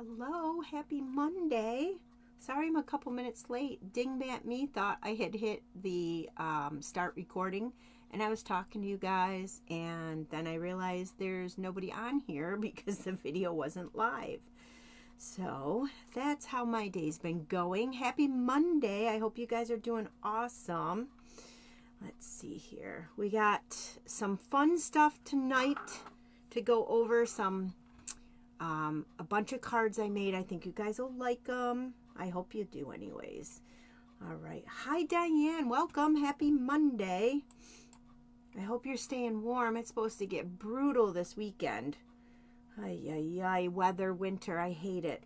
Hello, happy Monday. Sorry I'm a couple minutes late. Dingbat me thought I had hit the start recording and I was talking to you guys, and then I realized there's nobody on here because the video wasn't live. So that's how my day's been going. Happy Monday. I hope you guys are doing awesome. Let's see here. We got some fun stuff tonight to go over. A bunch of cards I made. I think you guys will like them. I hope you do anyways. All right. Hi, Diane. Welcome. Happy Monday. I hope you're staying warm. It's supposed to get brutal this weekend. Ay, ay, ay. Weather, winter. I hate it.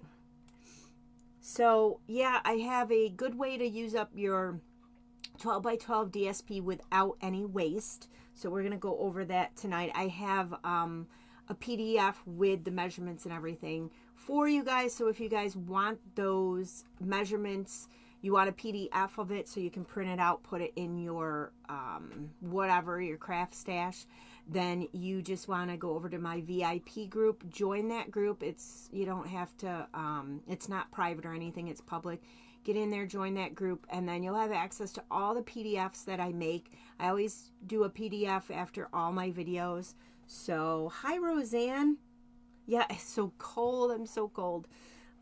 So, yeah, I have a good way to use up your 12 by 12 DSP without any waste. So we're going to go over that tonight. I have a PDF with the measurements and everything for you guys. So if you guys want those measurements, you want a PDF of it so you can print it out, put it in your whatever, your craft stash, then you just want to go over to my VIP group, join that group. You don't have to, it's not private or anything, it's public. Get in there, join that group, and then you'll have access to all the PDFs that I make. I always do a PDF after all my videos. So, hi, Roseanne. Yeah, it's so cold. I'm so cold.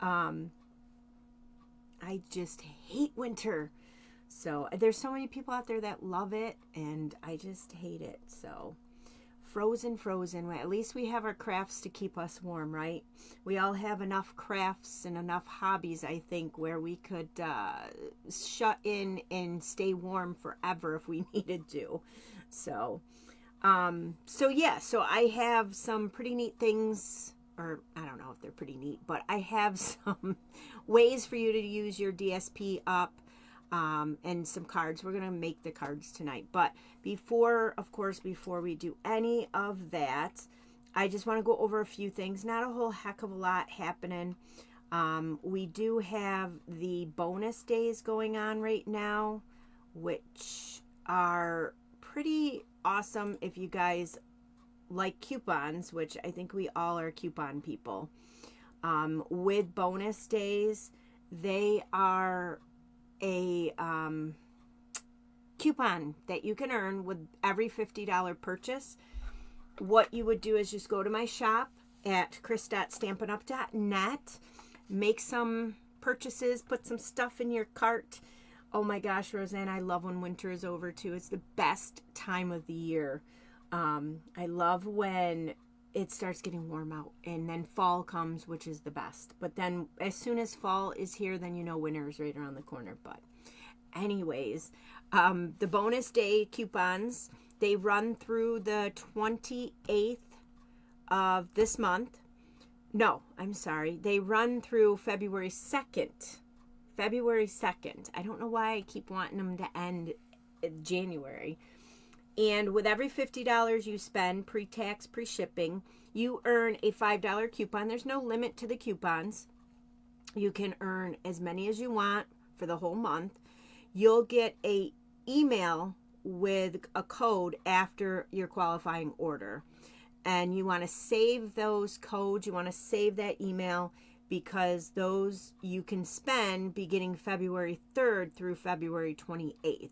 I just hate winter. So, there's so many people out there that love it, and I just hate it. So, frozen. At least we have our crafts to keep us warm, right? We all have enough crafts and enough hobbies, I think, where we could shut in and stay warm forever if we needed to. So I have some pretty neat things, or I don't know if they're pretty neat, but I have some ways for you to use your DSP up, and some cards. We're going to make the cards tonight. But before we do any of that, I just want to go over a few things. Not a whole heck of a lot happening. We do have the bonus days going on right now, which are pretty awesome if you guys like coupons, which I think we all are coupon people. With bonus days, they are a coupon that you can earn with every $50 purchase. What you would do is just go to my shop at chris.stampinup.net, make some purchases, put some stuff in your cart. Oh my gosh, Roseanne, I love when winter is over too. It's the best time of the year. I love when it starts getting warm out and then fall comes, which is the best. But then as soon as fall is here, then you know winter is right around the corner. But anyways, the bonus day coupons, they run through the 28th of this month. No, I'm sorry. They run through February 2nd. February 2nd. I don't know why I keep wanting them to end in January. And with every $50 you spend, pre-tax, pre-shipping, you earn a $5 coupon. There's no limit to the coupons. You can earn as many as you want for the whole month. You'll get a email with a code after your qualifying order. And you want to save those codes. You want to save that email, because those you can spend beginning February 3rd through February 28th.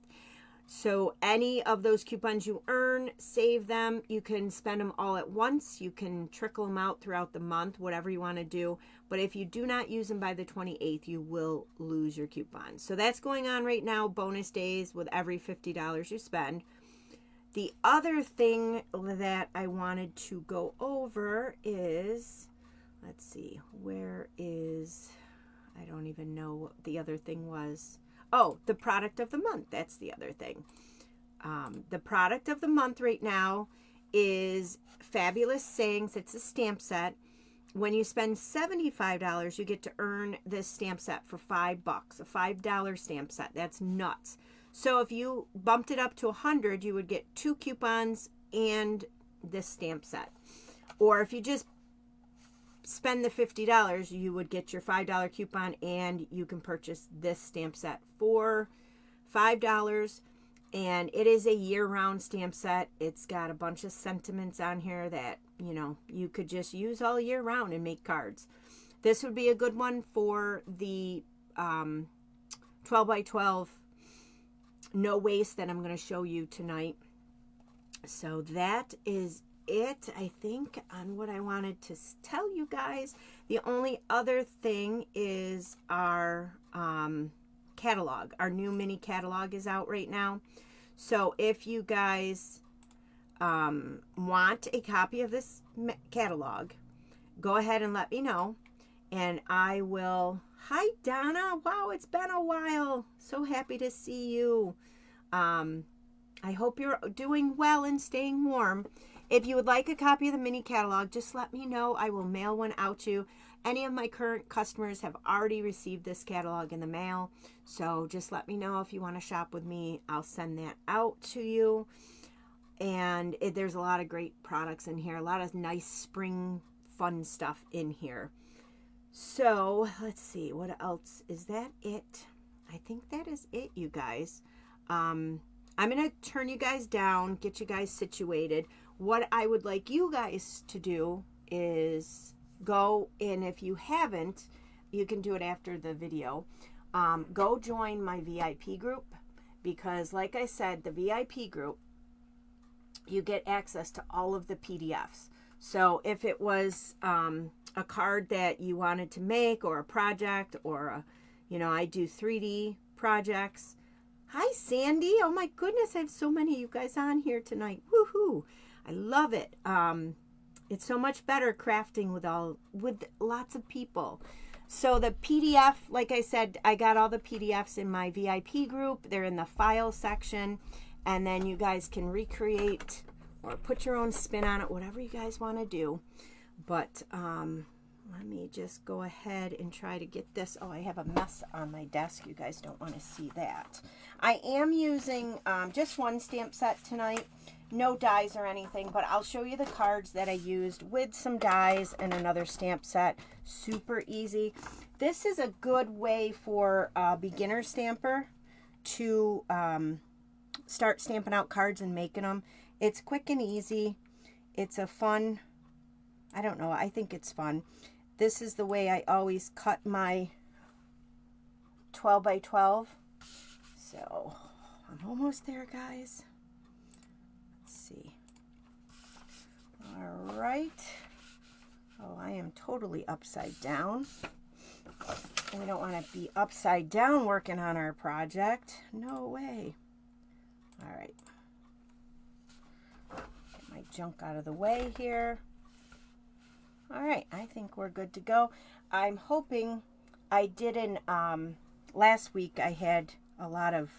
So any of those coupons you earn, save them. You can spend them all at once. You can trickle them out throughout the month, whatever you want to do. But if you do not use them by the 28th, you will lose your coupons. So that's going on right now, bonus days with every $50 you spend. The other thing that I wanted to go over is, let's see, where is, I don't even know what the other thing was. Oh, the product of the month. That's the other thing. The product of the month right now is Fabulous Sayings. It's a stamp set. When you spend $75, you get to earn this stamp set for $5, a $5 stamp set. That's nuts. So if you bumped it up to 100, you would get 2 coupons and this stamp set. Or if you just spend the $50, you would get your $5 coupon and you can purchase this stamp set for $5. And it is a year-round stamp set. It's got a bunch of sentiments on here that, you know, you could just use all year round and make cards. This would be a good one for the 12 by 12 no waste that I'm going to show you tonight. So that is it, I think, on what I wanted to tell you guys. The only other thing is our catalog. Our new mini catalog is out right now. So if you guys want a copy of this catalog, go ahead and let me know, and I will. Hi Donna, wow, it's been a while. So happy to see you. I hope you're doing well and staying warm. If you would like a copy of the mini catalog, just let me know. I will mail one out to you. Any of my current customers have already received this catalog in the mail, so just let me know if you want to shop with me. I'll send that out to you. And there's a lot of great products in here, a lot of nice spring fun stuff in here. So let's see, what else? Is that it? I think that is it, you guys. I'm going to turn you guys down, get you guys situated. What I would like you guys to do is go, and if you haven't, you can do it after the video. Go join my VIP group, because like I said, the VIP group, you get access to all of the PDFs. So if it was a card that you wanted to make, or a project, or a, you know, I do 3D projects. Hi Sandy, oh my goodness, I have so many of you guys on here tonight. Woohoo! I love it. It's so much better crafting with lots of people. So the PDF, like I said, I got all the PDFs in my VIP group. They're in the file section, and then you guys can recreate or put your own spin on it, whatever you guys want to do. But let me just go ahead and try to get this. Oh, I have a mess on my desk. You guys don't want to see that. I am using just one stamp set tonight. No dies or anything, but I'll show you the cards that I used with some dies and another stamp set. Super easy. This is a good way for a beginner stamper to start stamping out cards and making them. It's quick and easy. It's a fun, I don't know, I think it's fun. This is the way I always cut my 12 by 12. So I'm almost there, guys. Let's see. All right. Oh, I am totally upside down. We don't want to be upside down working on our project. No way. All right. Get my junk out of the way here. All right, I think we're good to go. I'm hoping I didn't, last week I had a lot of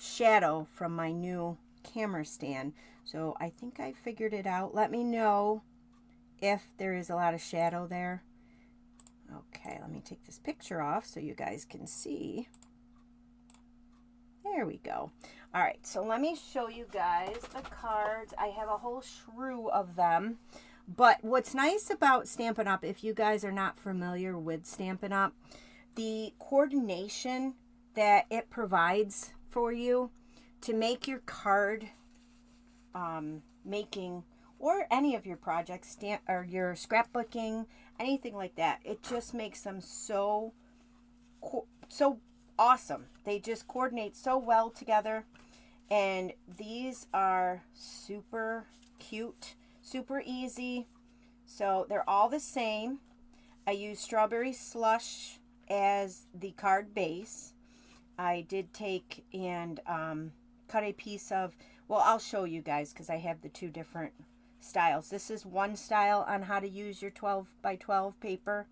shadow from my new camera stand. So I think I figured it out. Let me know if there is a lot of shadow there. Okay, let me take this picture off so you guys can see. There we go. All right, so let me show you guys the cards. I have a whole shrew of them. But what's nice about Stampin' Up, if you guys are not familiar with Stampin' Up, the coordination that it provides for you to make your card making, or any of your projects, or your scrapbooking, anything like that, it just makes them so awesome. They just coordinate so well together, and these are super cute. Super easy. So they're all the same. I use Strawberry Slush as the card base. I did take and cut a piece of, well, I'll show you guys because I have the two different styles. This is one style on how to use your 12 by 12 paper,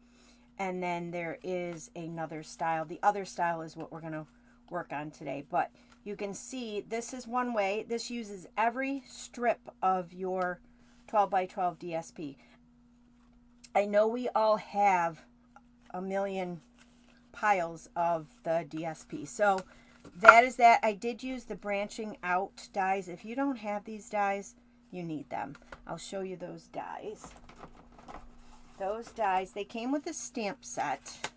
and then there is another style. The other style is what we're going to work on today, but you can see this is one way. This uses every strip of your 12 by 12 DSP. I know we all have a million piles of the DSP. So that is that. I did use the branching out dies. If you don't have these dies, you need them. I'll show you those dies. Those dies, they came with a stamp set,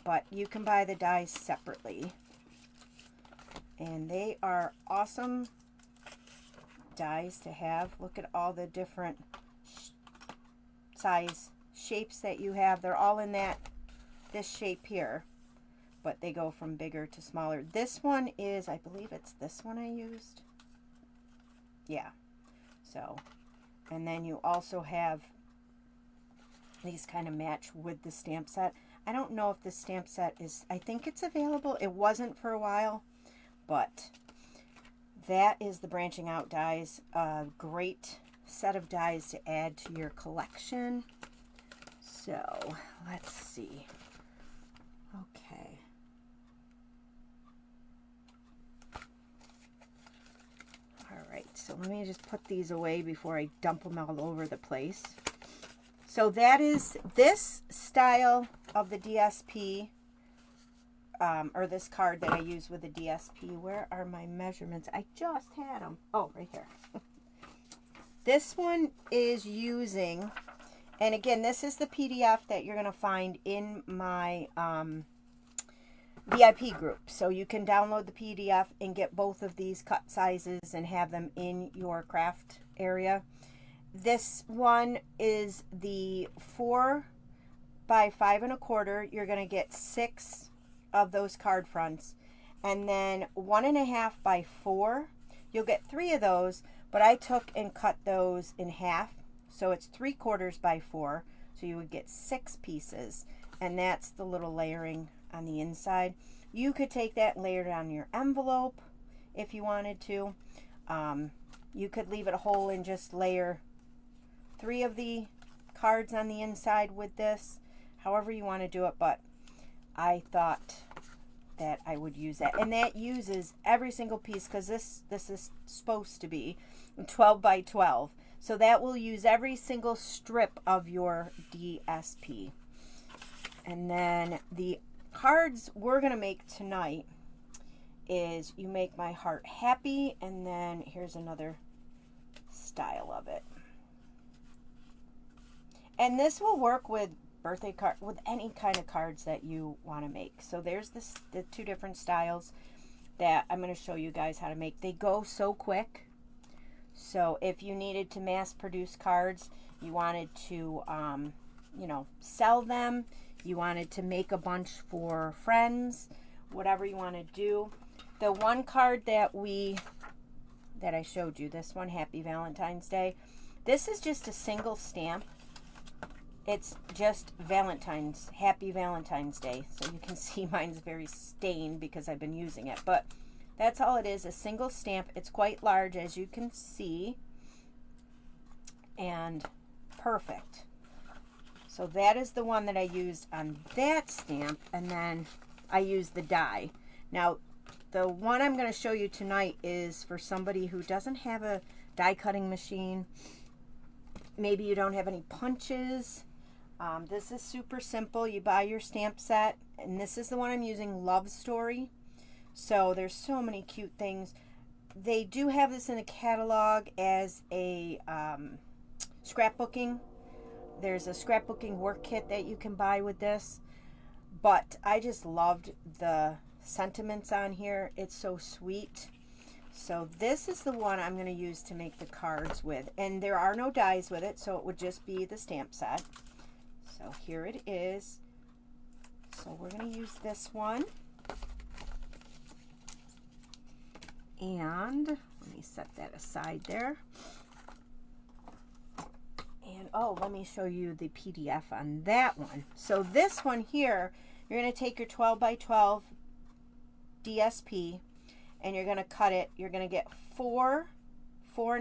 but you can buy the dies separately. And they are awesome dies to have. Look at all the different size shapes that you have, they're all in this shape here, but they go from bigger to smaller. This one is, I believe it's this one I used. Yeah. So, and then you also have these kind of match with the stamp set. I don't know if the stamp set is, I think it's available. It wasn't for a while, but that is the branching out dies. A great set of dies to add to your collection. So let's see. Okay. All right, so let me just put these away before I dump them all over the place. So that is this style of the DSP, or this card that I use with the DSP. Where are my measurements? I just had them. Oh, right here. This one is using, and again, this is the PDF that you're going to find in my VIP group. So you can download the PDF and get both of these cut sizes and have them in your craft area. This one is the 4 by 5 1/4. You're going to get 6 of those card fronts. And then 1.5 by 4. You'll get 3 of those, but I took and cut those in half. So it's 3/4 by 4. So you would get 6 pieces. And that's the little layering on the inside. You could take that and layer it on your envelope if you wanted to. You could leave it whole and just layer 3 of the cards on the inside with this, however you want to do it, but I thought that I would use that. And that uses every single piece, because this is supposed to be 12 by 12. So that will use every single strip of your DSP. And then the cards we're going to make tonight is You Make My Heart Happy, and then here's another style of it. And this will work with birthday card, with any kind of cards that you want to make. So there's the 2 different styles that I'm going to show you guys how to make. They go so quick. So if you needed to mass produce cards, you wanted to, you know, sell them, you wanted to make a bunch for friends, whatever you want to do. The one card that I showed you, this one, Happy Valentine's Day, this is just a single stamp. It's just Happy Valentine's Day. So you can see mine's very stained because I've been using it. But that's all it is, a single stamp. It's quite large, as you can see. And perfect. So that is the one that I used on that stamp. And then I used the die. Now, the one I'm going to show you tonight is for somebody who doesn't have a die cutting machine. Maybe you don't have any punches. This is super simple. You buy your stamp set, and this is the one I'm using, Love Story. So there's so many cute things. They do have this in a catalog as a scrapbooking. There's a scrapbooking work kit that you can buy with this. But I just loved the sentiments on here. It's so sweet. So this is the one I'm going to use to make the cards with. And there are no dies with it, so it would just be the stamp set. So here it is. So we're going to use this one. And let me set that aside there. And oh, let me show you the PDF on that one. So this one here, you're going to take your 12 by 12 DSP and you're going to cut it. You're going to get 4 by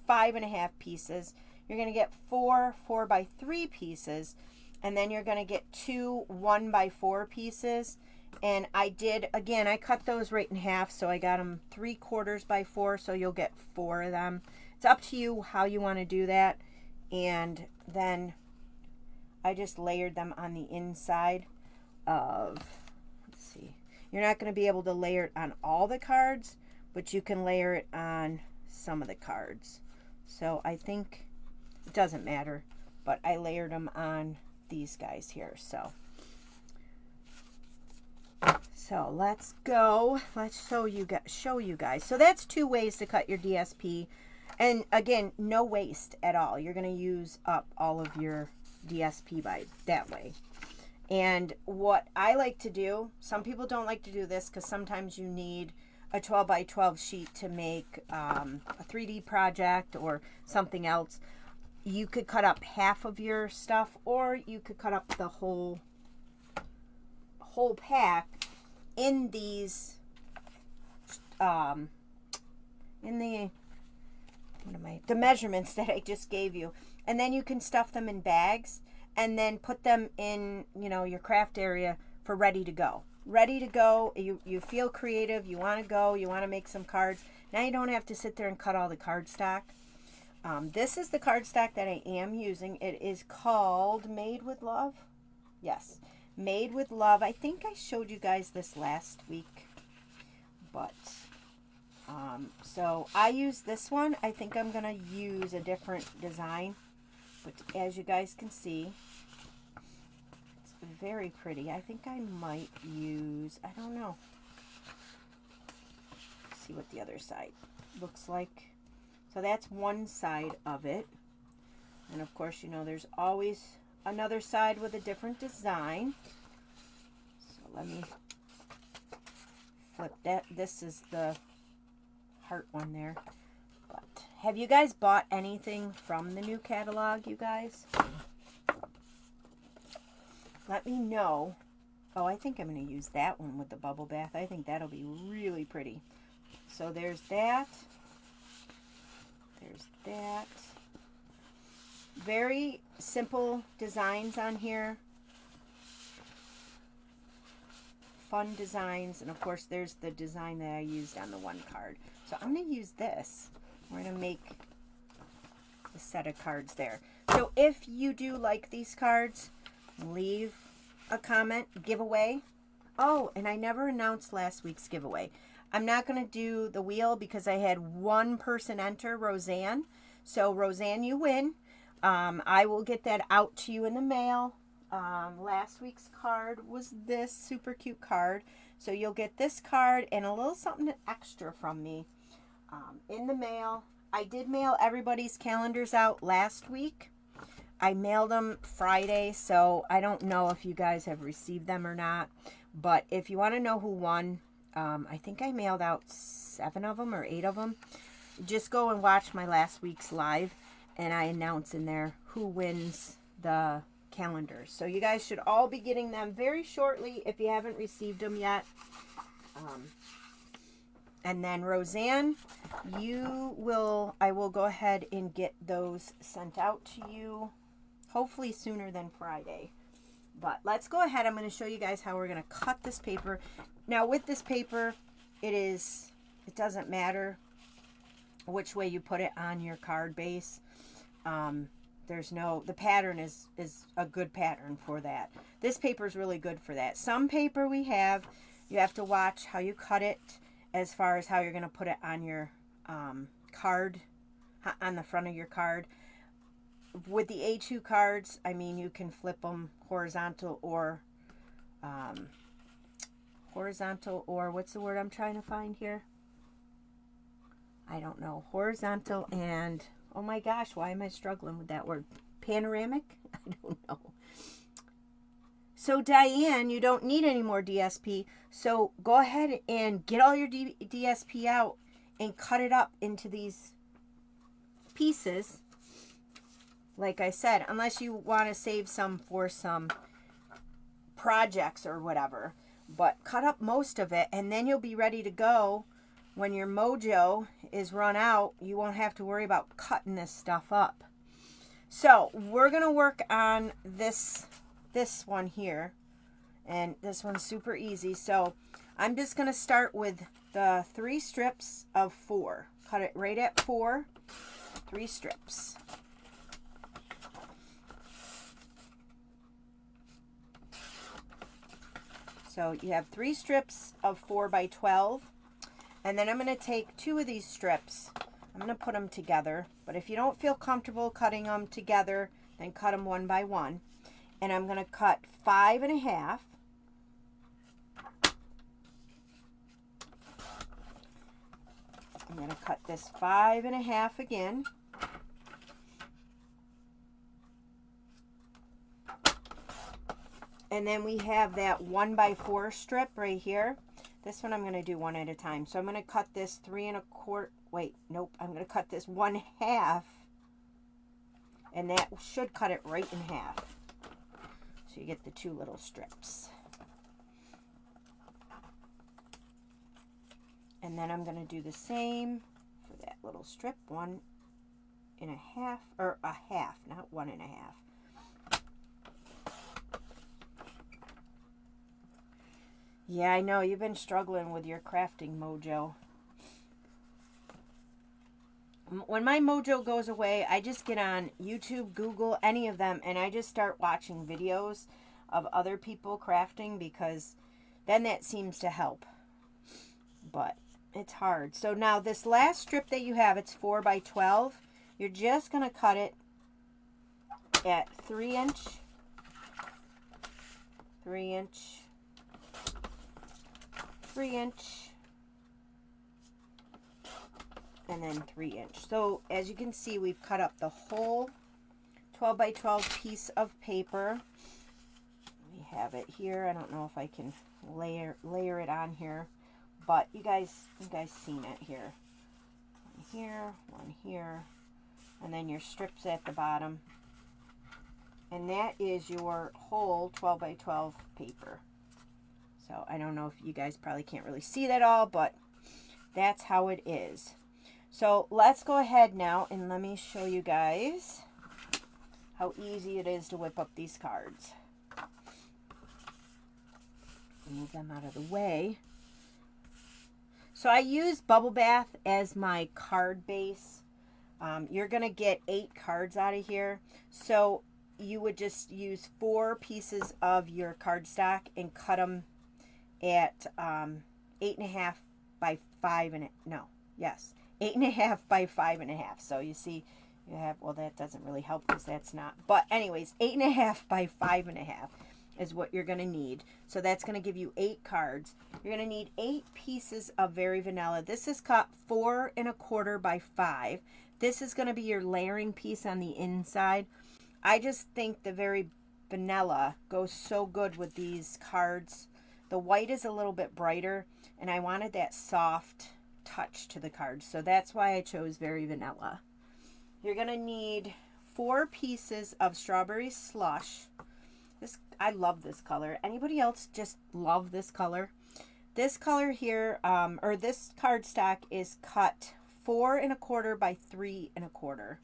5.5 pieces. You're going to get 4 by 3 pieces, and then you're going to get 2 1 by 4 pieces. And I did, again, I cut those right in half, so I got them 3/4 by 4, so you'll get 4 of them. It's up to you how you want to do that. And then I just layered them on the inside of, let's see, you're not going to be able to layer it on all the cards, but you can layer it on some of the cards. So I think it doesn't matter, but I layered them on these guys here. So let's go. Let's show you guys. So that's 2 ways to cut your DSP. And again, no waste at all. You're going to use up all of your DSP by that way. And what I like to do, some people don't like to do this because sometimes you need a 12 by 12 sheet to make a 3D project or something else. You could cut up half of your stuff, or you could cut up the whole pack in these the measurements that I just gave you, and then you can stuff them in bags and then put them in, you know, your craft area for ready to go. Ready to go. You feel creative, you want to go, you want to make some cards. Now you don't have to sit there and cut all the cardstock. This is the cardstock that I am using. It is called Made with Love. Yes, Made with Love. I think I showed you guys this last week, but so I use this one. I think I'm gonna use a different design, but as you guys can see, it's very pretty. I think I might use, I don't know. Let's see what the other side looks like. So that's one side of it. And of course, you know, there's always another side with a different design. So let me flip that. This is the heart one there. But have you guys bought anything from the new catalog, you guys? Let me know. Oh, I think I'm going to use that one with the bubble bath. I think that'll be really pretty. So there's that. There's that. Very simple designs on here. Fun designs. And of course, there's the design that I used on the one card. So I'm going to use this. We're going to make a set of cards there. So if you do like these cards, leave a comment. Giveaway. Oh, and I never announced last week's giveaway. I'm not going to do the wheel because I had one person enter, Roseanne. So Roseanne, you win. I will get that out to you in the mail. Last week's card was this super cute card. So you'll get this card and a little something extra from me in the mail. I did mail everybody's calendars out last week. I mailed them Friday, so I don't know if you guys have received them or not. But if you want to know who won, I think I mailed out 7 of them or 8 of them. Just go and watch my last week's live, and I announce in there who wins the calendars. So you guys should all be getting them very shortly if you haven't received them yet. And then Roseanne, I will go ahead and get those sent out to you, hopefully sooner than Friday. But let's go ahead. I'm going to show you guys how we're going to cut this paper. Now with this paper, it doesn't matter which way you put it on your card base. The pattern is a good pattern for that. This paper is really good for that. Some paper you have to watch how you cut it as far as how you're going to put it on your card, on the front of your card. With the A2 cards, I mean, you can flip them horizontal or what's the word I'm trying to find here? I don't know. Horizontal and, oh my gosh, why am I struggling with that word? Panoramic? I don't know. So Diane, you don't need any more DSP. So go ahead and get all your DSP out and cut it up into these pieces. Like I said, unless you want to save some for some projects or whatever. But cut up most of it, and then you'll be ready to go. When your mojo is run out, you won't have to worry about cutting this stuff up. So we're going to work on this one here. And this one's super easy. So I'm just going to start with the 3 strips of 4. Cut it right at 4. 3 strips. So you have 3 strips of 4 by 12. And then I'm going to take 2 of these strips. I'm going to put them together. But if you don't feel comfortable cutting them together, then cut them one by one. And I'm going to cut 5 1/2. I'm going to cut this 5.5 again. And then we have that 1x4 strip right here. This one I'm going to do one at a time. So I'm going to cut this 3.25. Wait, nope. I'm going to cut this 1/2. And that should cut it right in half. So you get the 2 little strips. And then I'm going to do the same for that little strip. 1.5, or a half, not 1.5. Yeah, I know, you've been struggling with your crafting mojo. When my mojo goes away, I just get on YouTube, Google, any of them, and I just start watching videos of other people crafting, because then that seems to help. But it's hard. So now this last strip that you have, it's 4x12. You're just going to cut it at 3-inch, 3-inch, 3-inch, and then 3-inch. So as you can see, we've cut up the whole 12x12 piece of paper. We have it here. I don't know if I can layer it on here, but you guys seen it here. One here, one here, and then your strips at the bottom. And that is your whole 12x12 paper. So I don't know if you guys probably can't really see that all, but that's how it is. So let's go ahead now and let me show you guys how easy it is to whip up these cards. Move them out of the way. So I use Bubble Bath as my card base. You're going to get 8 cards out of here. So you would just use 4 pieces of your cardstock and cut them at 8.5 by 5 and no, yes, 8.5 by 5.5. So you see, you have, well, that doesn't really help because that's not. But anyways, 8.5 by 5.5 is what you're going to need. So that's going to give you 8 cards. You're going to need 8 pieces of Very Vanilla. This is cut 4.25 by 5. This is going to be your layering piece on the inside. I just think the Very Vanilla goes so good with these cards. The white is a little bit brighter, and I wanted that soft touch to the cards. So that's why I chose Very Vanilla. You're going to need 4 pieces of Strawberry Slush. I love this color. Anybody else just love this color? This color here, or this cardstock is cut 4.25 by 3.25.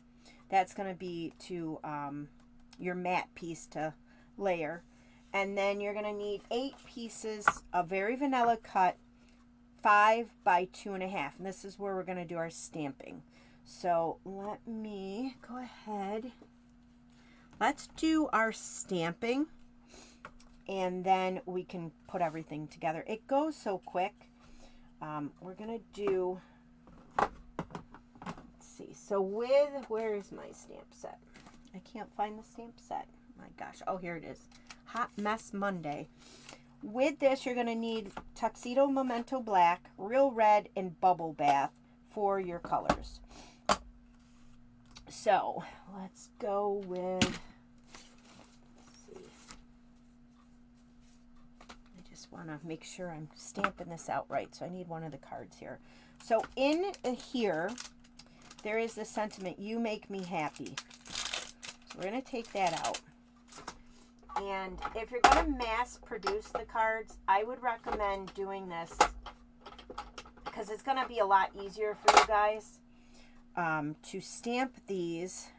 That's going to be to your matte piece to layer. And then you're going to need 8 pieces of Very Vanilla cut 5 by 2.5. And this is where we're going to do our stamping. So let me go ahead. Let's do our stamping. And then we can put everything together. It goes so quick. We're going to do, let's see. So where is my stamp set? I can't find the stamp set. My gosh. Oh, here it is. Hot Mess Monday. With this, you're going to need Tuxedo Memento Black, Real Red, and Bubble Bath for your colors. So let's go with, let's see. I just want to make sure I'm stamping this out right. So I need one of the cards here. So in here, there is the sentiment, you make me happy. So we're going to take that out. And if you're going to mass produce the cards, I would recommend doing this because it's going to be a lot easier for you guys to stamp these.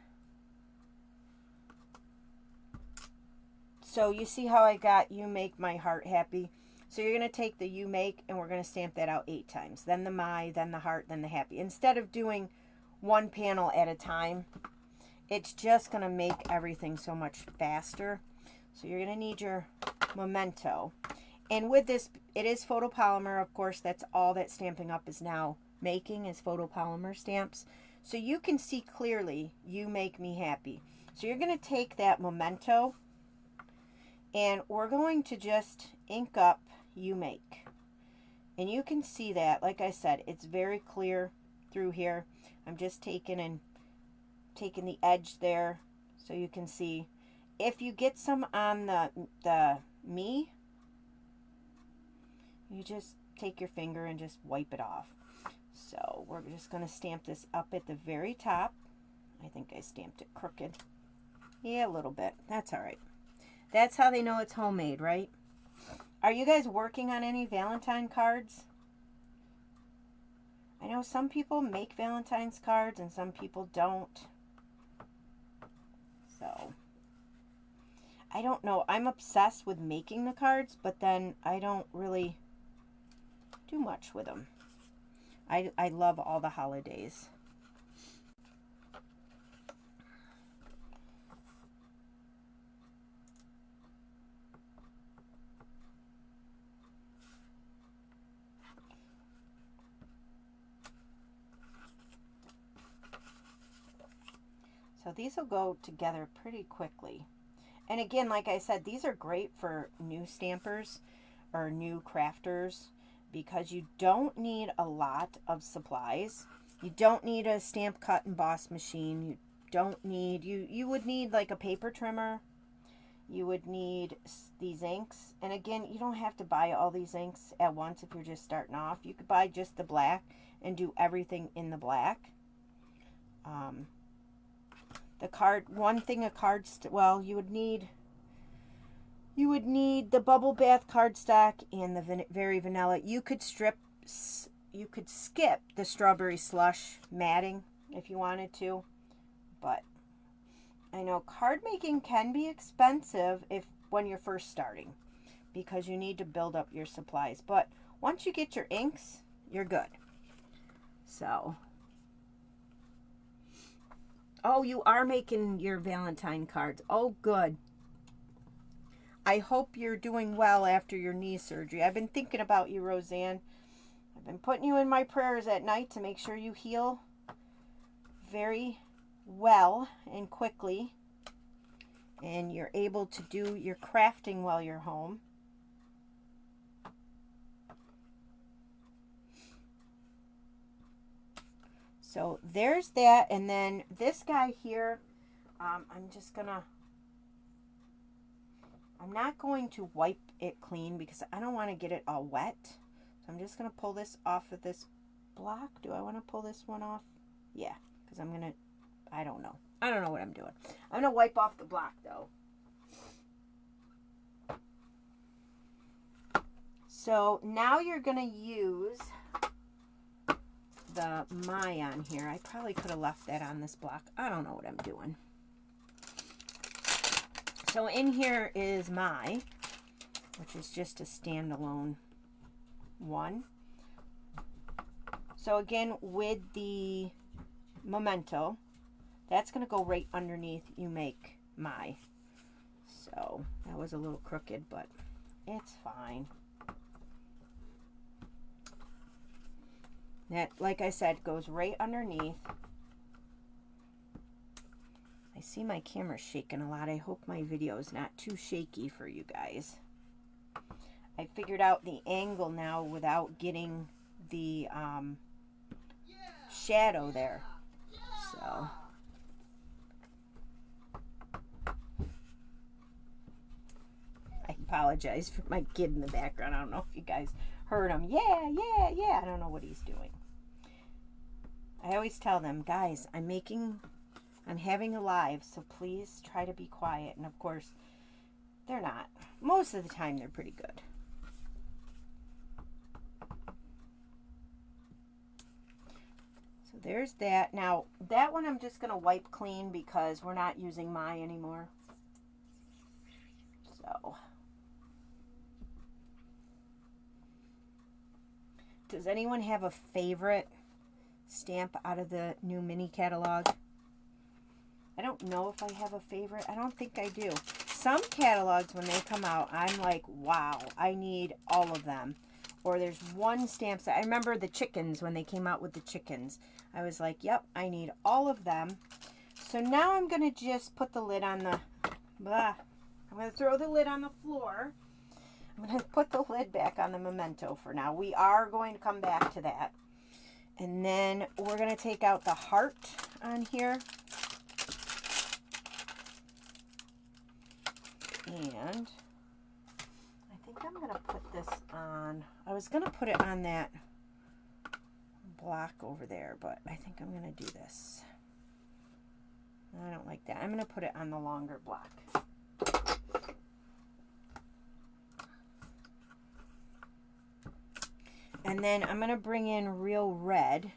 So you see how I got you make my heart happy? So you're going to take the you make and we're going to stamp that out 8 times. Then the my, then the heart, then the happy. Instead of doing one panel at a time, it's just going to make everything so much faster. So you're going to need your Memento. And with this, it is photopolymer. Of course, that's all that Stampin' Up! Is now making is photopolymer stamps. So you can see clearly, you make me happy. So you're going to take that Memento and we're going to just ink up you make. And you can see that, like I said, it's very clear. through here. I'm just taking the edge there so you can see. If you get some on the me, you just take your finger and just wipe it off. So we're just going to stamp this up at the very top. I think I stamped it crooked. Yeah, a little bit. That's all right. That's how they know it's homemade, right? Are you guys working on any Valentine cards? I know some people make Valentine's cards and some people don't. So, I don't know. I'm obsessed with making the cards, but then I don't really do much with them. I love all the holidays. So these will go together pretty quickly. And again, like I said, these are great for new stampers or new crafters because you don't need a lot of supplies. You don't need a stamp cut emboss machine. You don't need, you would need like a paper trimmer. You would need these inks. And again, you don't have to buy all these inks at once if you're just starting off. You could buy just the black and do everything in the black. The card, one thing a card, well, you would need the bubble bath cardstock and the very vanilla. You could skip the strawberry slush matting if you wanted to, but I know card making can be expensive when you're first starting because you need to build up your supplies. But once you get your inks, you're good. So. Oh, you are making your Valentine cards. Oh, good. I hope you're doing well after your knee surgery. I've been thinking about you, Roseanne. I've been putting you in my prayers at night to make sure you heal very well and quickly. And you're able to do your crafting while you're home. So there's that, and then this guy here, I'm not going to wipe it clean because I don't want to get it all wet. So I'm just going to pull this off of this block. Do I want to pull this one off? Yeah, because I don't know. I don't know what I'm doing. I'm going to wipe off the block though. So now you're going to use the my on here. I probably could have left that on this block. I don't know what I'm doing. So in here is my, which is just a standalone one. So again, with the memento, that's going to go right underneath you make my. So that was a little crooked, but it's fine. That, like I said, goes right underneath. I see my camera shaking a lot. I hope my video is not too shaky for you guys. I figured out the angle now without getting the shadow there. So I apologize for my kid in the background. I don't know if you guys heard him. Yeah. I don't know what he's doing. I always tell them, guys, I'm having a live, so please try to be quiet. And of course, they're not. Most of the time, they're pretty good. So there's that. Now, that one I'm just going to wipe clean because we're not using my anymore. So. Does anyone have a favorite stamp out of the new mini catalog? I don't know if I have a favorite. I don't think I do. Some catalogs, when they come out, I'm like, wow, I need all of them. Or there's one stamp set. I remember the chickens, when they came out with the chickens. I was like, yep, I need all of them. So now I'm going to just put the lid on the, I'm going to throw the lid on the floor. I'm going to put the lid back on the memento for now. We are going to come back to that. And then we're going to take out the heart on here. And I think I'm going to put this on. I was going to put it on that block over there, but I think I'm going to do this. I don't like that. I'm going to put it on the longer block. And then I'm going to bring in real red.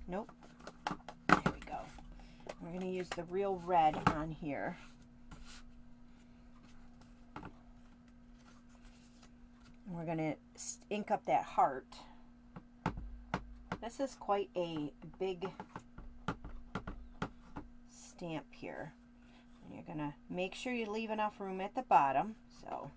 Nope. There we go. We're going to use the real red on here. And we're going to ink up that heart. This is quite a big stamp here. And you're going to make sure you leave enough room at the bottom. So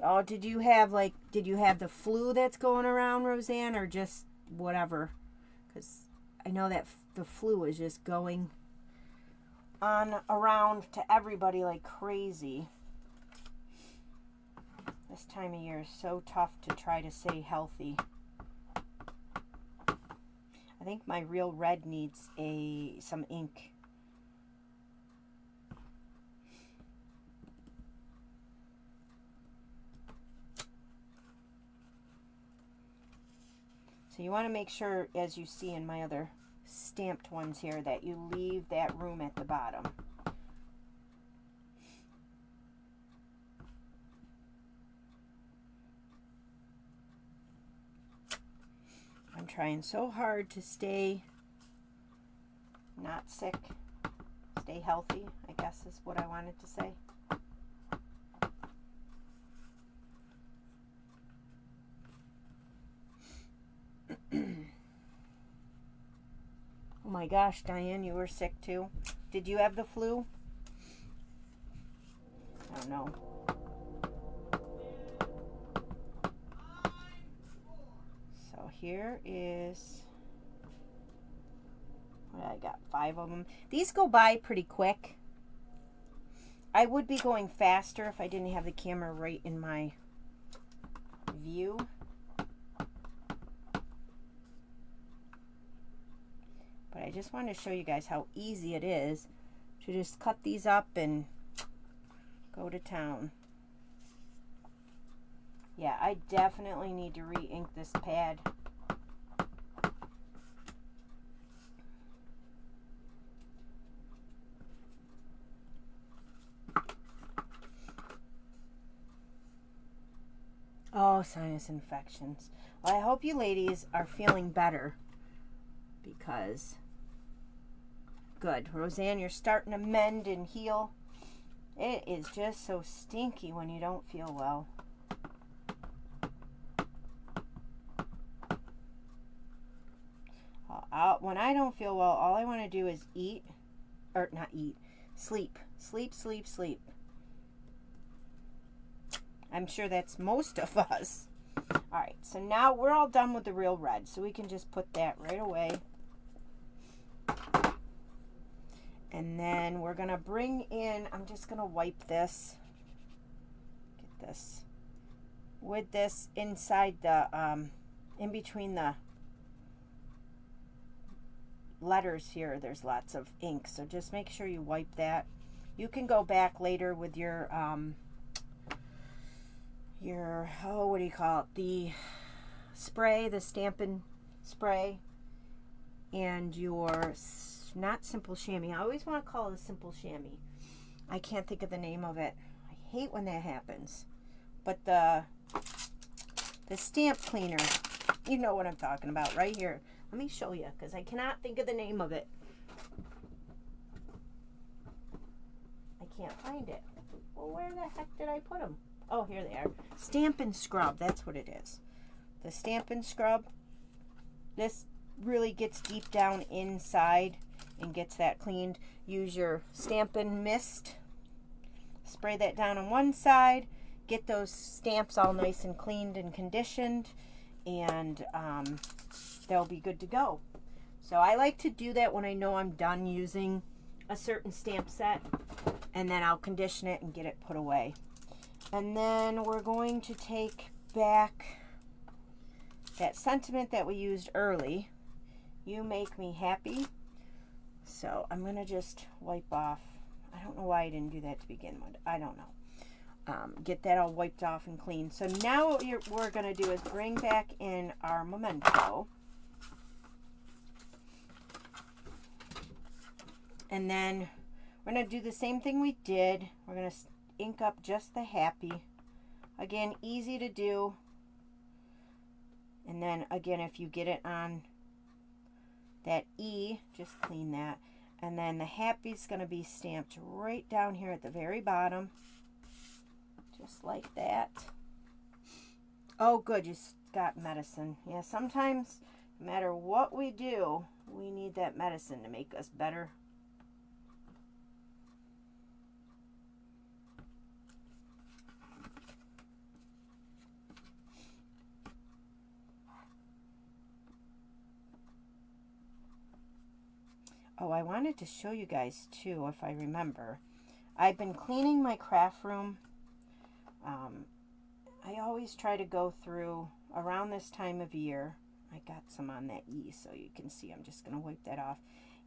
oh, did you have the flu that's going around, Roseanne, or just whatever? Because I know that the flu is just going on around to everybody like crazy. This time of year is so tough to try to stay healthy. I think my real red needs some ink. So you want to make sure, as you see in my other stamped ones here, that you leave that room at the bottom. I'm trying so hard to stay not sick, stay healthy, I guess is what I wanted to say. Oh my gosh, Diane, you were sick too. Did you have the flu? I don't know. So here is, I got 5 of them. These go by pretty quick. I would be going faster if I didn't have the camera right in my view. But I just wanted to show you guys how easy it is to just cut these up and go to town. Yeah, I definitely need to re-ink this pad. Oh, sinus infections. Well, I hope you ladies are feeling better, because good. Roseanne, you're starting to mend and heal. It is just so stinky when you don't feel well. When I don't feel well, all I want to do is eat, or not eat, sleep. Sleep, sleep, sleep. I'm sure that's most of us. All right, so now we're all done with the real red, so we can just put that right away. And then we're going to bring in, I'm just going to wipe this, get this, with this inside the, in between the letters here, there's lots of ink, so just make sure you wipe that. You can go back later with your, oh, what do you call it, the spray, the Stampin' spray, and your, not simple chamois. I always want to call it a simple chamois. I can't think of the name of it. I hate when that happens. But the stamp cleaner, you know what I'm talking about right here. Let me show you, because I cannot think of the name of it. I can't find it. Well, where the heck did I put them? Oh, here they are. Stampin' scrub, that's what it is. The Stampin' scrub. This really gets deep down inside and gets that cleaned. Use your Stampin' mist. Spray that down on one side. Get those stamps all nice and cleaned and conditioned, and they'll be good to go. So I like to do that when I know I'm done using a certain stamp set, and then I'll condition it and get it put away. And then we're going to take back that sentiment that we used early. You make me happy. So I'm going to just wipe off. I don't know why I didn't do that to begin with. I don't know. Get that all wiped off and clean. So now what we're going to do is bring back in our memento. And then we're going to do the same thing we did. We're going to ink up just the happy. Again, easy to do. And then again, if you get it on that E, just clean that. And then the happy is going to be stamped right down here at the very bottom. Just like that. Oh, good, you got medicine. Yeah, sometimes, no matter what we do, we need that medicine to make us better. Oh, I wanted to show you guys too, if I remember. I've been cleaning my craft room. I always try to go through around this time of year. I got some on that E, so you can see. I'm just going to wipe that off.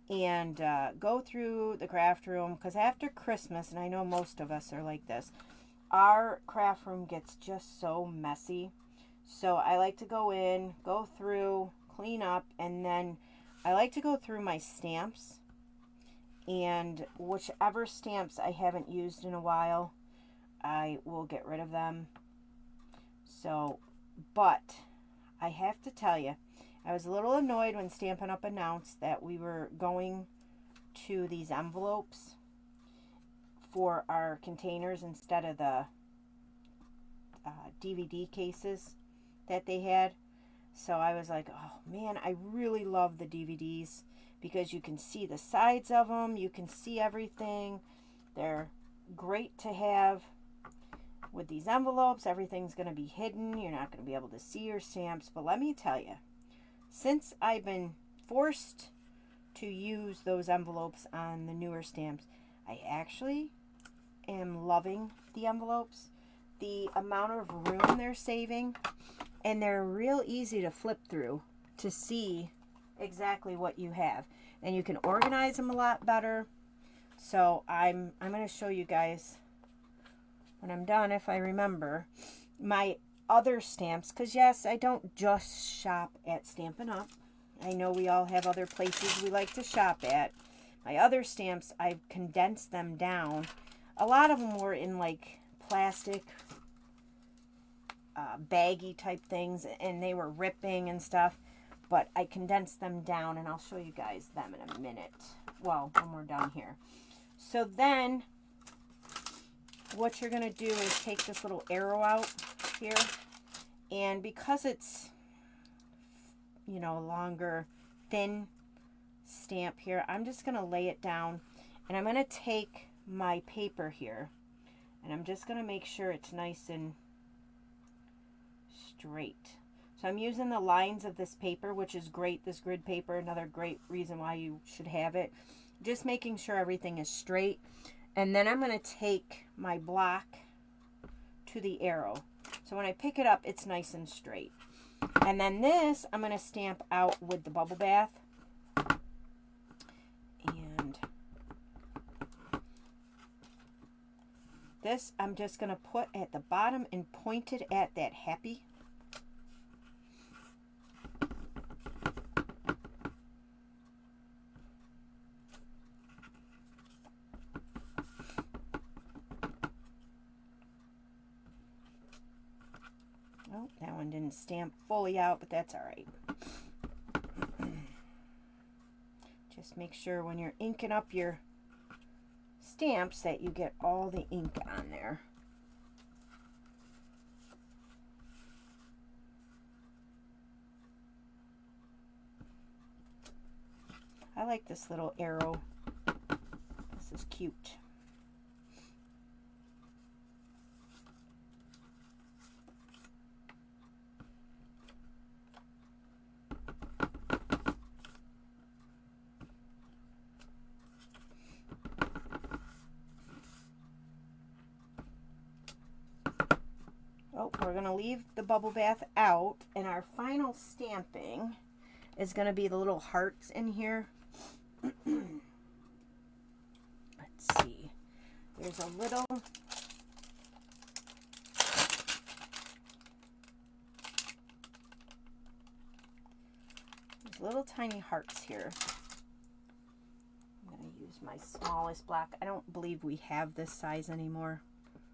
And go through the craft room, because after Christmas, and I know most of us are like this, our craft room gets just so messy. So I like to go in, go through, clean up, and then I like to go through my stamps, and whichever stamps I haven't used in a while, I will get rid of them. So, but I have to tell you, I was a little annoyed when Stampin' Up! Announced that we were going to these envelopes for our containers instead of the DVD cases that they had. So I was like, oh man, I really love the DVDs because you can see the sides of them. You can see everything. They're great to have. With these envelopes, everything's going to be hidden. You're not going to be able to see your stamps. But let me tell you, since I've been forced to use those envelopes on the newer stamps, I actually am loving the envelopes. The amount of room they're saving. And they're real easy to flip through to see exactly what you have. And you can organize them a lot better. So I'm going to show you guys when I'm done, if I remember, my other stamps. Because yes, I don't just shop at Stampin' Up! I know we all have other places we like to shop at. My other stamps, I've condensed them down. A lot of them were in like plastic baggy type things, and they were ripping and stuff, but I condensed them down, and I'll show you guys them in a minute. Well, when we're done here. So then what you're going to do is take this little arrow out here, and because it's, you know, longer, thin stamp here, I'm just going to lay it down, and I'm going to take my paper here, and I'm just going to make sure it's nice and straight. So I'm using the lines of this paper, which is great, this grid paper, another great reason why you should have it. Just making sure everything is straight. And then I'm going to take my block to the arrow. So when I pick it up, it's nice and straight. And then this, I'm going to stamp out with the bubble bath. And this, I'm just going to put at the bottom and point it at that happy. Oh, that one didn't stamp fully out, but that's all right. Just make sure when you're inking up your stamps that you get all the ink on there. I like this little arrow. This is cute. So we're going to leave the bubble bath out, and our final stamping is going to be the little hearts in here. Let's see. There's a little... There's little tiny hearts here. I'm going to use my smallest block. I don't believe we have this size anymore,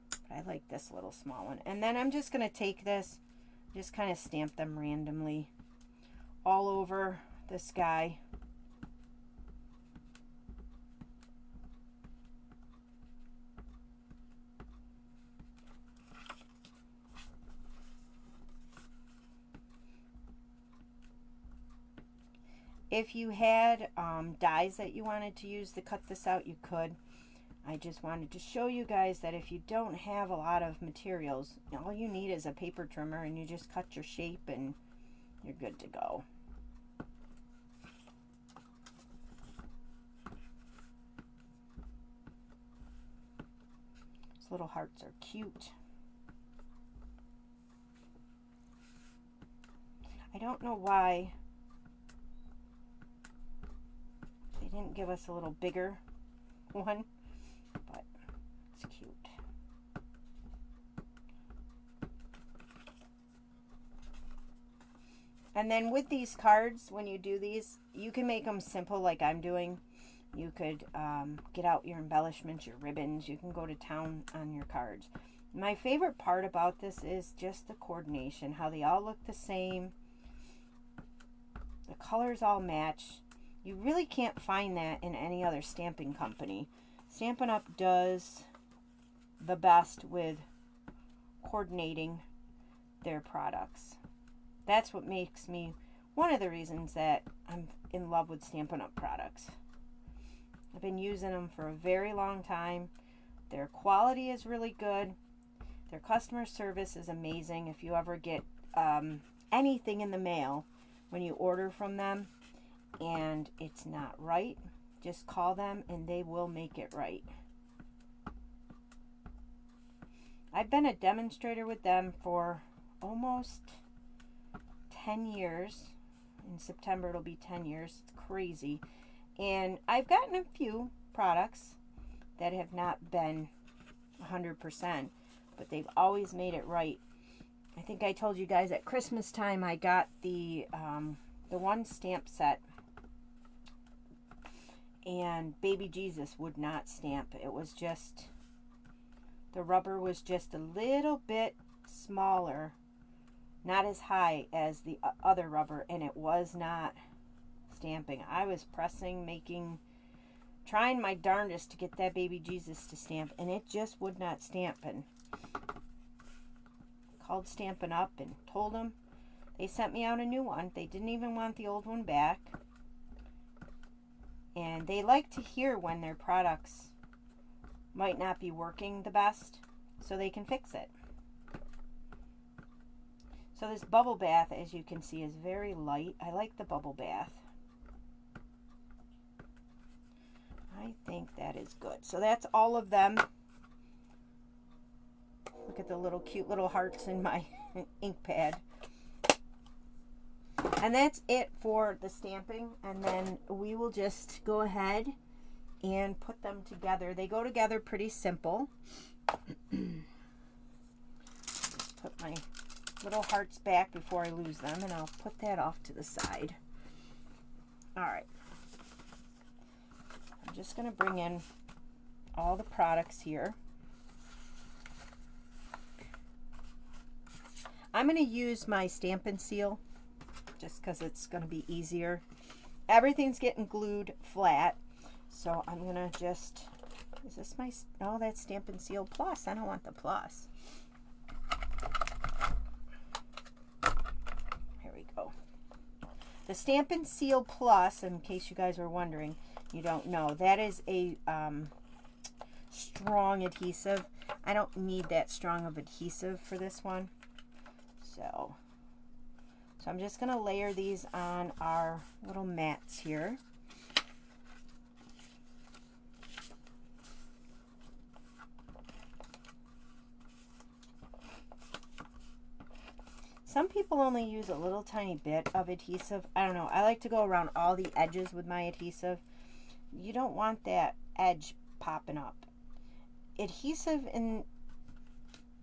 but I like this little small one. And then I'm just going to take this, just kind of stamp them randomly all over the sky. If you had dies that you wanted to use to cut this out, you could. I just wanted to show you guys that if you don't have a lot of materials, all you need is a paper trimmer, and you just cut your shape and you're good to go. These little hearts are cute. I don't know why they didn't give us a little bigger one, but it's cute. And then with these cards, when you do these, you can make them simple like I'm doing. You could get out your embellishments, your ribbons. You can go to town on your cards. My favorite part about this is just the coordination, how they all look the same. The colors all match. You really can't find that in any other stamping company. Stampin' Up! Does the best with coordinating their products. That's what makes me one of the reasons that I'm in love with Stampin' Up! Products. I've been using them for a very long time. Their quality is really good. Their customer service is amazing. If you ever get anything in the mail when you order from them and it's not right, just call them and they will make it right. I've been a demonstrator with them for almost 10 years. In September it'll be 10 years. It's crazy. And I've gotten a few products that have not been 100%, but they've always made it right. I think I told you guys at Christmas time I got the one stamp set, and Baby Jesus would not stamp. It was just, the rubber was just a little bit smaller, not as high as the other rubber, and it was not stamping. I was pressing, trying my darndest to get that Baby Jesus to stamp, and it just would not stamp. And called Stampin' Up! And told them. They sent me out a new one. They didn't even want the old one back. And they like to hear when their products might not be working the best, so they can fix it. So this bubble bath, as you can see, is very light. I like the bubble bath. I think that is good. So that's all of them. Look at the little cute little hearts in my ink pad. And that's it for the stamping. And then we will just go ahead and put them together. They go together pretty simple. Just put my little hearts back before I lose them, and I'll put that off to the side. All right. I'm just going to bring in all the products here. I'm going to use my Stampin' Seal just because it's going to be easier. Everything's getting glued flat, so I'm going to just, is this my, oh, that's Stampin' Seal Plus. I don't want the Plus. Here we go. The Stampin' Seal Plus, in case you guys were wondering, you don't know, that is a strong adhesive. I don't need that strong of adhesive for this one. So I'm just going to layer these on our little mats here. Some people only use a little tiny bit of adhesive. I don't know. I like to go around all the edges with my adhesive. You don't want that edge popping up. Adhesive in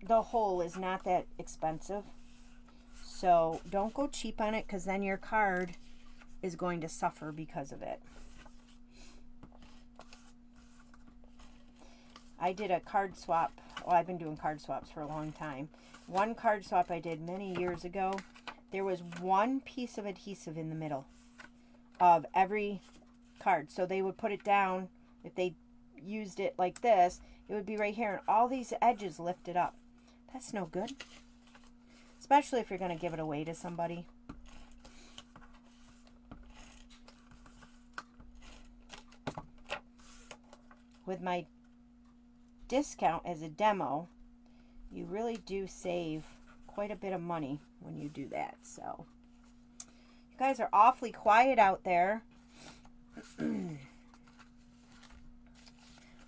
the hole is not that expensive. So don't go cheap on it, because then your card is going to suffer because of it. I did a card swap. Well, I've been doing card swaps for a long time. One card swap I did many years ago, there was one piece of adhesive in the middle of every card. So they would put it down. If they used it like this, it would be right here, and all these edges lifted up. That's no good. Especially if you're going to give it away to somebody. With my discount as a demo, you really do save quite a bit of money when you do that. So you guys are awfully quiet out there. All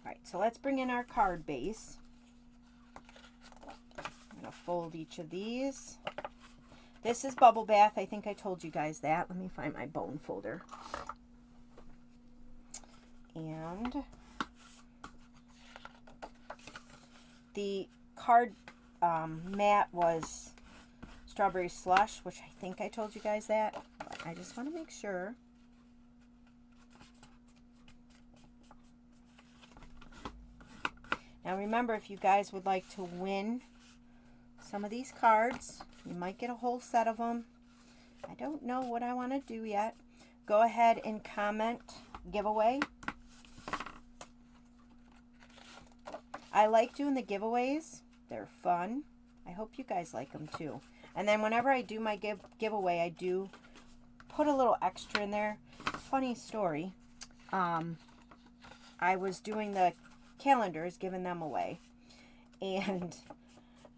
right, so let's bring in our card base. I'm going to fold each of these. This is Bubble Bath. I think I told you guys that. Let me find my bone folder. And the card mat was Strawberry Slush, which I think I told you guys that, but I just want to make sure. Now remember, if you guys would like to win some of these cards, you might get a whole set of them. I don't know what I want to do yet. Go ahead and comment giveaway. I like doing the giveaways. They're fun. I hope you guys like them too. And then whenever I do my giveaway, I do put a little extra in there. Funny story. I was doing the calendars, giving them away, and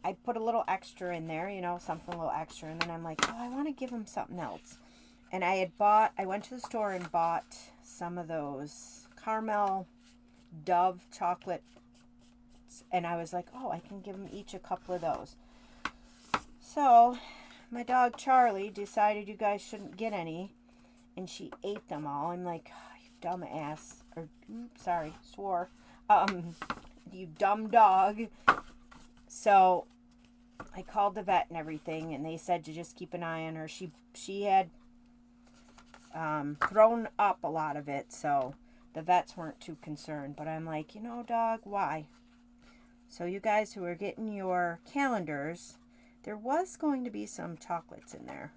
I put a little extra in there, you know, something a little extra, and then I'm like, oh, I want to give them something else. And I went to the store and bought some of those caramel Dove chocolate, and I was like, oh, I can give them each a couple of those. So my dog Charlie decided you guys shouldn't get any, and she ate them all. I'm like, oh, you dumb ass, or sorry, swore. You dumb dog. So I called the vet and everything, and they said to just keep an eye on her. She had thrown up a lot of it, so the vets weren't too concerned. But I'm like, you know, dog, why? So you guys who are getting your calendars, there was going to be some chocolates in there.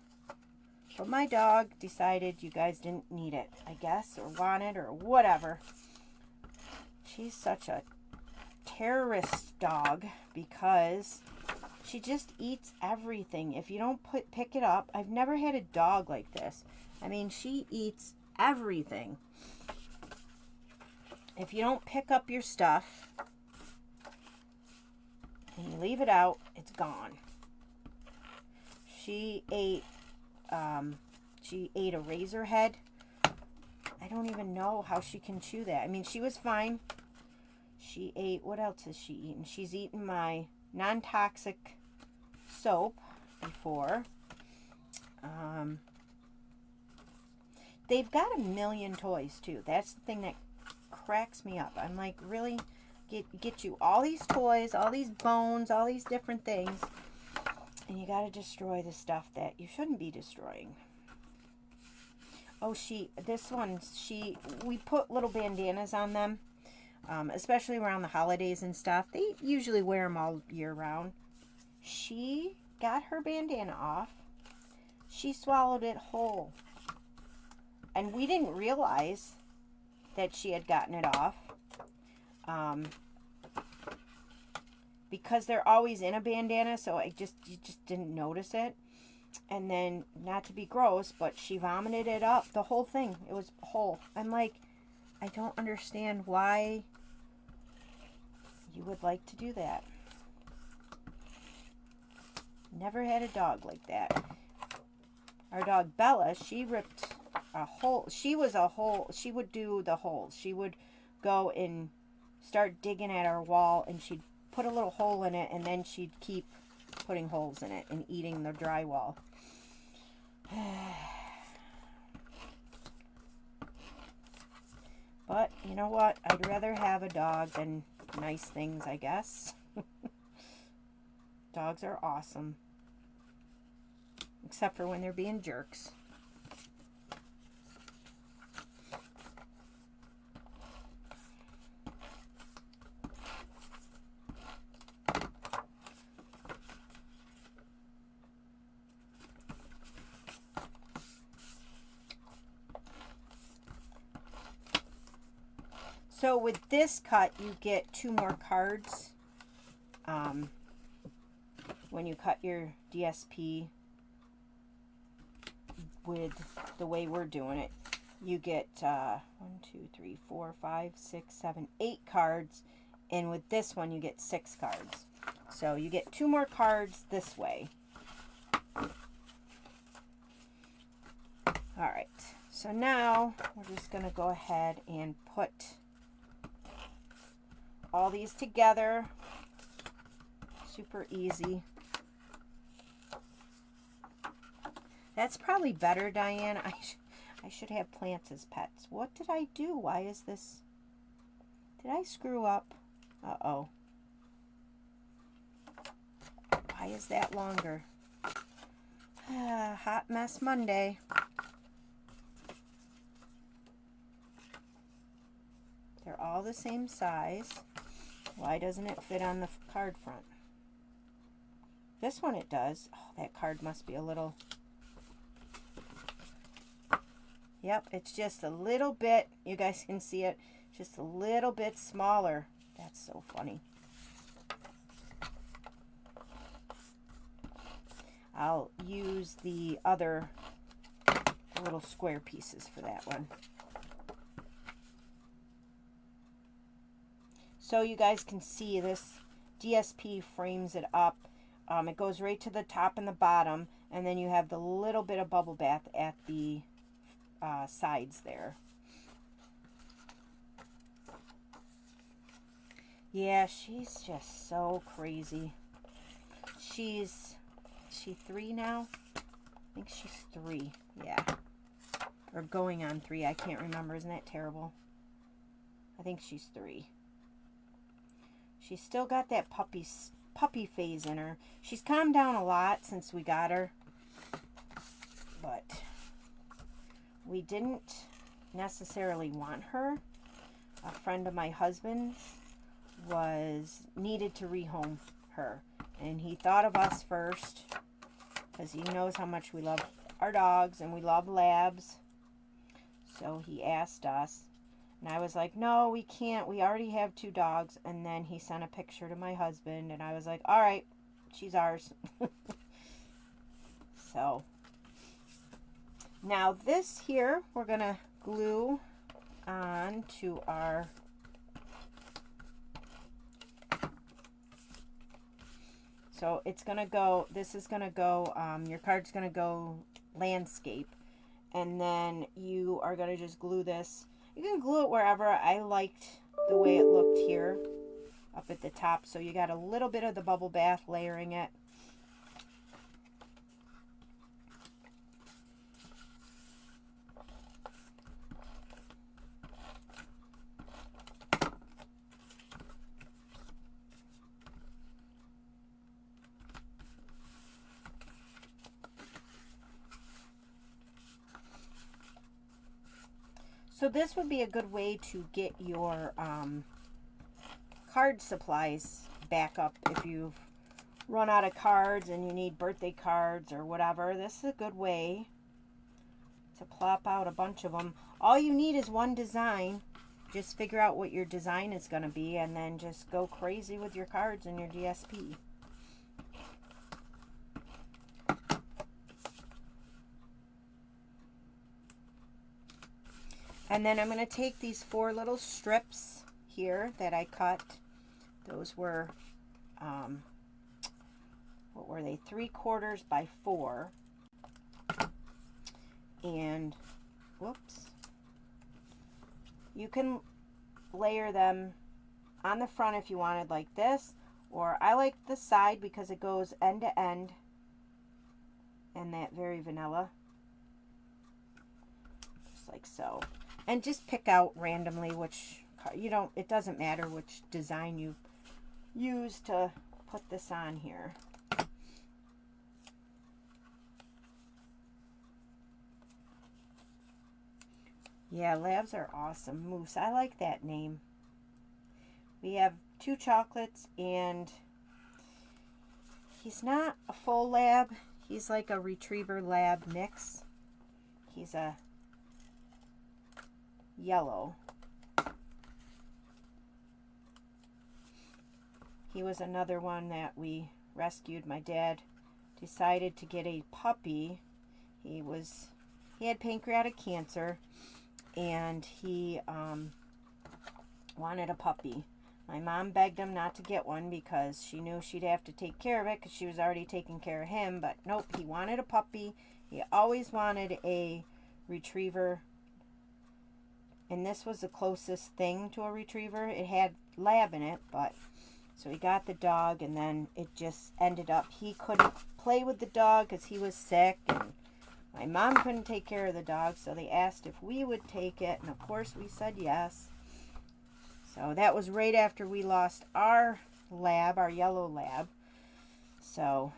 But my dog decided you guys didn't need it, I guess, or want it, or whatever. She's such a terrorist dog because she just eats everything. If you don't pick it up, I've never had a dog like this. I mean, she eats everything. If you don't pick up your stuff and you leave it out, it's gone. She ate a razor head. I don't even know how she can chew that. I mean, she was fine. She ate, what else has she eaten? She's eaten my non-toxic soap before. They've got a million toys too. That's the thing that cracks me up. I'm like, really? Get you all these toys, all these bones, all these different things, and you got to destroy the stuff that you shouldn't be destroying. Oh, we put little bandanas on them, especially around the holidays and stuff. They usually wear them all year round. She got her bandana off. She swallowed it whole. And we didn't realize that she had gotten it off. Because they're always in a bandana, so you just didn't notice it. And then, not to be gross, but she vomited it up, the whole thing. It was whole. I'm like, I don't understand why you would like to do that. Never had a dog like that. Our dog Bella, she ripped a hole. She would do the holes. She would go and start digging at our wall, and she'd put a little hole in it, and then she'd keep putting holes in it and eating the drywall. But you know what? I'd rather have a dog than nice things, I guess. Dogs are awesome. Except for when they're being jerks. So with this cut, you get 2 more cards. When you cut your DSP with the way we're doing it, you get 1, 2, 3, 4, 5, 6, 7, 8 cards, and with this one you get 6 cards. So you get 2 more cards this way. Alright, so now we're just going to go ahead and put all these together. Super easy. That's probably better, Diane. I should have plants as pets. What did I do? Why is this? Did I screw up? Uh-oh. Why is that longer? Hot mess Monday. They're all the same size. Why doesn't it fit on the card front? This one it does. Oh, that card must be a little... Yep, it's just a little bit, you guys can see it, just a little bit smaller. That's so funny. I'll use the other little square pieces for that one. So you guys can see this DSP frames it up. It goes right to the top and the bottom, and then you have the little bit of bubble bath at the sides there. Yeah, she's just so crazy. Is she 3 now? I think she's 3. Yeah. Or going on 3. I can't remember. Isn't that terrible? I think she's 3. She's still got that puppy phase in her. She's calmed down a lot since we got her. But we didn't necessarily want her. A friend of my husband's needed to rehome her, and he thought of us first because he knows how much we love our dogs and we love labs. So he asked us, and I was like, no, we can't, we already have 2 dogs. And then he sent a picture to my husband, and I was like, all right, she's ours. So now this here, we're going to glue on to our so it's going to go, this is going to go, your card's going to go landscape, and then you are going to just glue this. You can glue it wherever. I liked the way it looked here up at the top, so you got a little bit of the bubble bath layering it. So this would be a good way to get your card supplies back up if you've run out of cards and you need birthday cards or whatever. This is a good way to plop out a bunch of them. All you need is one design. Just figure out what your design is going to be and then just go crazy with your cards and your DSP. And then I'm going to take these 4 little strips here that I cut. Those were, what were they? 3/4 by 4. And, whoops. You can layer them on the front if you wanted like this, Or I like the side because it goes end to end. And that very vanilla. Just like so. And just pick out randomly which, it doesn't matter which design you use to put this on here. Yeah, labs are awesome. Moose, I like that name. We have 2 chocolates, and he's not a full lab. He's like a retriever lab mix. He's a yellow. He was another one that we rescued. My dad decided to get a puppy. He had pancreatic cancer, and he wanted a puppy. My mom begged him not to get one because she knew she'd have to take care of it because she was already taking care of him. But nope, he wanted a puppy. He always wanted a retriever. And this was the closest thing to a retriever. It had lab in it, but so he got the dog, and then it just ended up he couldn't play with the dog because he was sick, and my mom couldn't take care of the dog, so they asked if we would take it, and of course we said yes. So that was right after we lost our lab, our yellow lab. So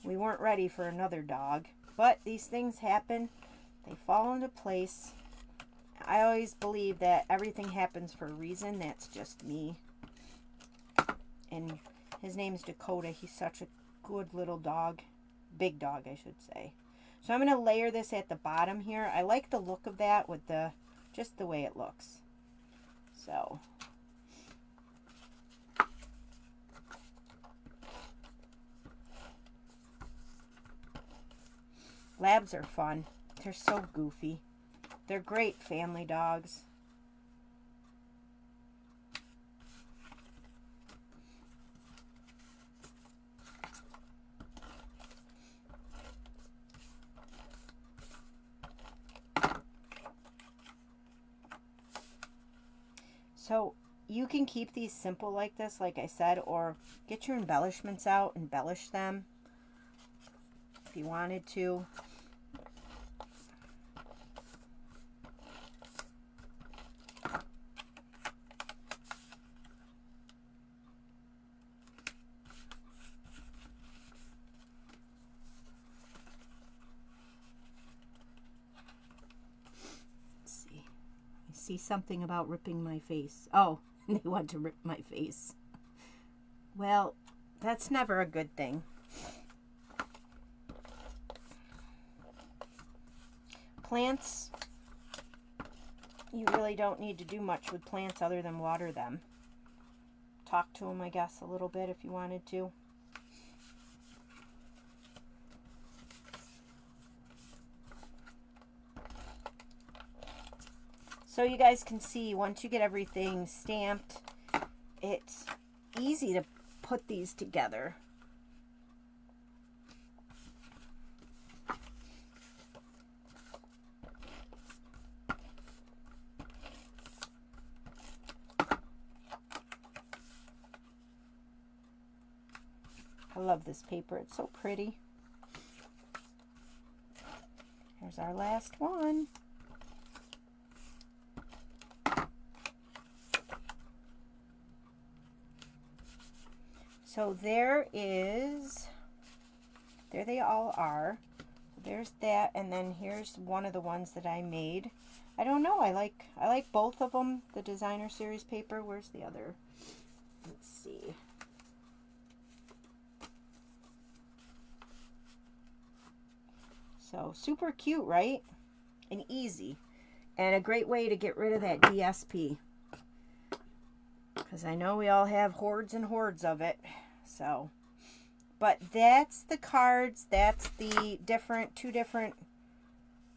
we weren't ready for another dog. But these things happen. They fall into place. I always believe that everything happens for a reason. That's just me. And his name's Dakota. He's such a good little dog. Big dog, I should say. So I'm going to layer this at the bottom here. I like the look of that with just the way it looks. So labs are fun. They're so goofy. They're great family dogs. So you can keep these simple like this, like I said, or get your embellishments out, embellish them if you wanted to. See something about ripping my face. Oh, they want to rip my face. Well, that's never a good thing. Plants, you really don't need to do much with plants other than water them. Talk to them, I guess, a little bit if you wanted to. So you guys can see, once you get everything stamped, it's easy to put these together. I love this paper. It's so pretty. Here's our last one. So there they all are. There's that, and then here's one of the ones that I made. I don't know, I like both of them, the designer series paper. Where's the other? Let's see. So super cute, right? And easy. And a great way to get rid of that DSP. Because I know we all have hordes and hordes of it. So, but that's the cards. That's the two different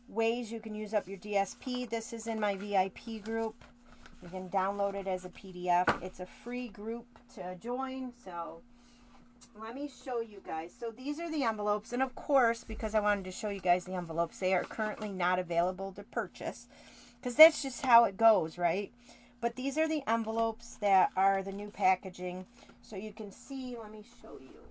ways you can use up your DSP. This is in my VIP group. You can download it as a PDF. It's a free group to join. So let me show you guys. So these are the envelopes. And of course, because I wanted to show you guys the envelopes, they are currently not available to purchase. Because that's just how it goes, right? But these are the envelopes that are the new packaging. So you can see, let me show you.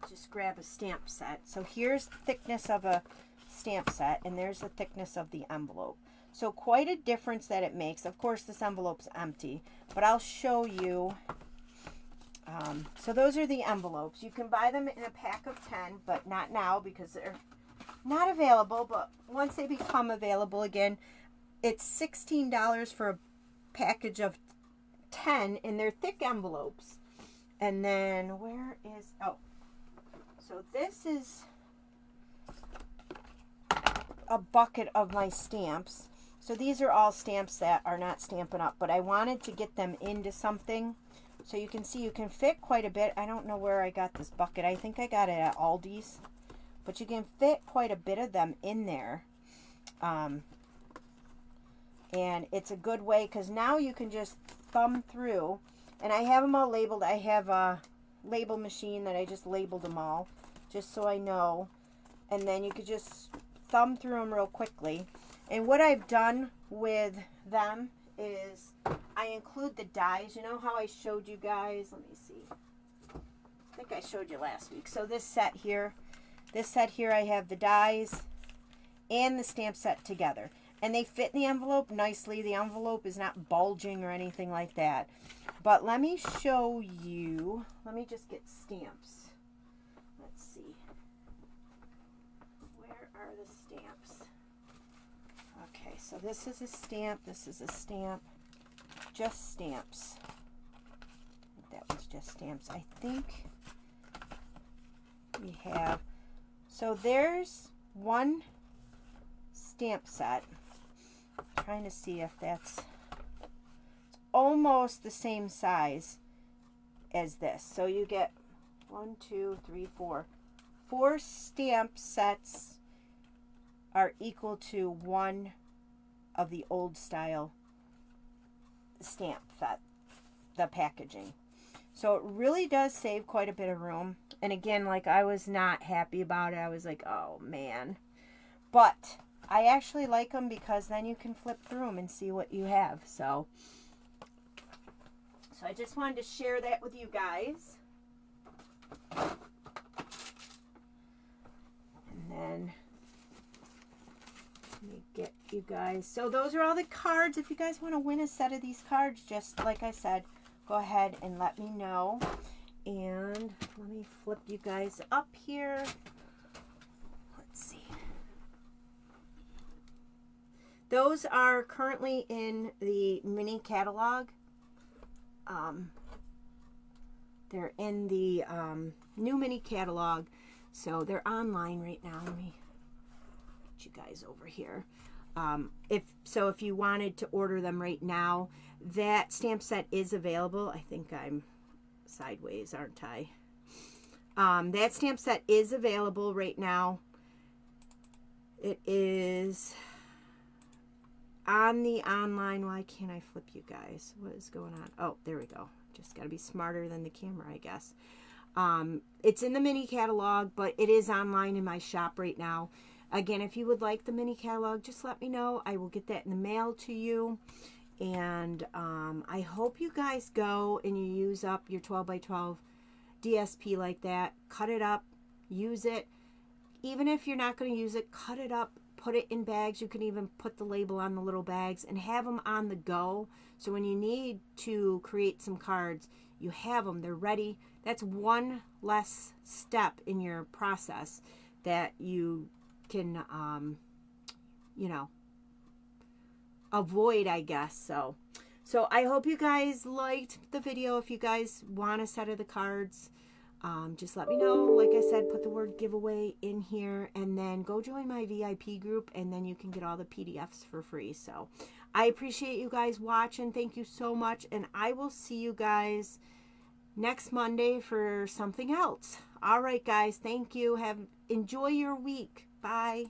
Just grab a stamp set. So here's the thickness of a stamp set, and there's the thickness of the envelope. So quite a difference that it makes. Of course, this envelope's empty, but I'll show you. So those are the envelopes. You can buy them in a pack of 10, but not now because they're not available. But once they become available again, it's $16 for a package of 10, and they're thick envelopes. And then where is, oh, so this is a bucket of my stamps. So these are all stamps that are not Stampin' Up, but I wanted to get them into something. So you can see you can fit quite a bit. I don't know where I got this bucket. I think I got it at Aldi's. But you can fit quite a bit of them in there. And it's a good way because now you can just thumb through. And I have them all labeled. I have a label machine that I just labeled them all just so I know. And then you could just thumb through them real quickly. And what I've done with them is I include the dies. You know how I showed you guys? Let me see. I think I showed you last week. So this set here I have the dies and the stamp set together. And they fit in the envelope nicely. The envelope is not bulging or anything like that. But let me show you. Let me just get stamps. Let's see. Where are the stamps? Okay, so this is a stamp. This is a stamp. Just stamps. That was just stamps. I think we have. So there's one stamp set. I'm trying to see if that's it's almost the same size as this. So you get 1, 2, 3, 4. 4 stamp sets are equal to one of the old style stamp set, the packaging. So it really does save quite a bit of room. And again, like, I was not happy about it. I was like, oh man. But I actually like them because then you can flip through them and see what you have. So I just wanted to share that with you guys. And then let me get you guys. So those are all the cards. If you guys want to win a set of these cards, just like I said, go ahead and let me know. And let me flip you guys up here. Let's see. Those are currently in the mini catalog. They're in the new mini catalog. So they're online right now. Let me get you guys over here. If you wanted to order them right now, that stamp set is available. I think I'm sideways, aren't I? That stamp set is available right now. It is on the online. Why can't I flip you guys? What is going on? Oh, there we go. Just got to be smarter than the camera, I guess. It's in the mini catalog, but it is online in my shop right now. Again, if you would like the mini catalog, just let me know. I will get that in the mail to you. And I hope you guys go and you use up your 12 by 12 DSP like that. Cut it up, use it. Even if you're not going to use it, cut it up, put it in bags. You can even put the label on the little bags and have them on the go. So when you need to create some cards, you have them. They're ready. That's one less step in your process that you can, you know, avoid, I guess. So I hope you guys liked the video. If you guys want a set of the cards, just let me know. Like I said, put the word giveaway in here and then go join my VIP group, and then you can get all the PDFs for free. So I appreciate you guys watching. Thank you so much, and I will see you guys next Monday for something else. All right, guys. Thank you. Enjoy your week. Bye.